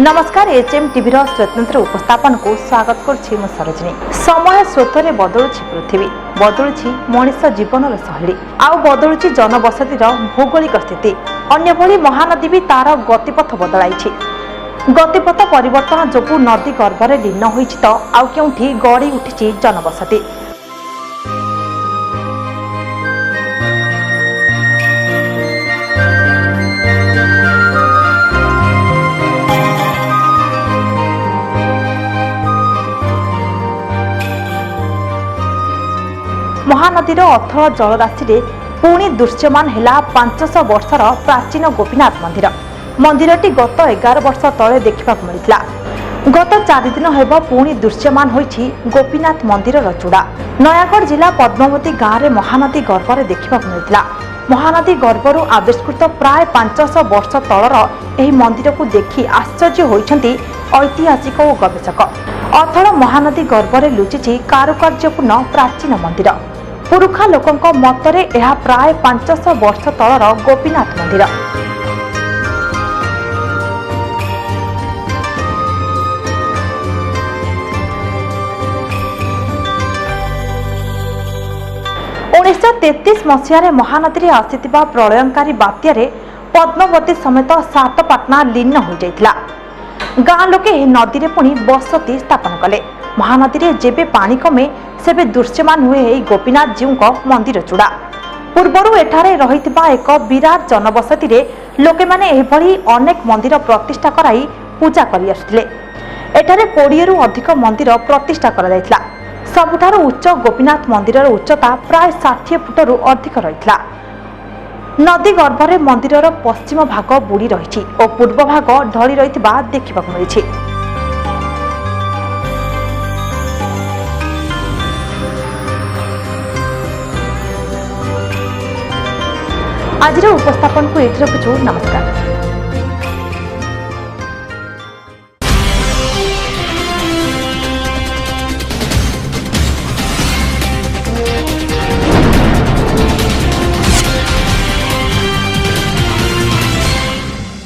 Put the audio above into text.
नमस्कार एचएम टीवीर स्वतंत्र उपस्थापन को स्वागत करुछि मु सरोजिनी। समय स्रोत में बदलुछि पृथ्वी, बदलुछि मनुष्य जीवन शैली, आउ बदलुछि जनबसतिर भौगोलिक स्थिति। अन्य भली महानदी भी तार गतिपथ बदलाई। गतिपथ परिवर्तन जोगु नदी गर्भरे लीन होइछि त आउ केउठी गड़ी उठिछि जनबसति। महानदीर अथल जलराशि पुणी दृश्यमान है 500 वर्षर प्राचीन गोपीनाथ मंदिर। मंदिरटी गत 11 वर्ष तले देखा मिलता। गत 4 दिन हेब पुणी दृश्यमान होइछि गोपीनाथ मंदिर चूड़ा। नयागढ़ जिला पद्मावती गाँव में महानदी गर्भरे देखा मिलता। महानदी गर्भर आविष्कृत प्राय 500 वर्ष तलर यह मंदिर को देखि आश्चर्य होइछन्ति ऐतिहासिक और गवेषक। अथल महानदी गर्भरे लुचिछि कारुकार्यपूर्ण प्राचीन मंदिर। पुरुखा लोकंक मतरे यह प्राय 500 वर्ष तलर गोपीनाथ मंदिर। उन्नीस 33 मसीह महानदी आसीथिबा प्रलयंकारी बात्यारे पद्मावती समेत 7 पाटना लीन हो जाइथिला। गाँ लोके एही नदी रे पुणी बसती स्थापन कले। महानदी रे जेबे पानी कमे सेबे दृश्यमान हुए एही गोपीनाथ जीव मंदिर चूड़ा। पूर्वरु एठारे रहिथिबा एक विराट जनबसती रे लोके माने एभली अनेक मंदिर प्रतिष्ठा कराई पूजा करि आसुथिले। एठारे 20 रु अधिक मंदिर प्रतिष्ठा करा जायथिला। सबुठारु उच्च गोपीनाथ मंदिरर उच्चता प्राय 60 फुट रु अधिक रहिथिला। नदी गर्भरे मंदिरर पश्चिम भाग बुड़ी रहिछि और पूर्व भाग ढली रहिथिबा देखिबाक मिलिछि। आज उपस्थापन को एथि रखुछु। नमस्कार।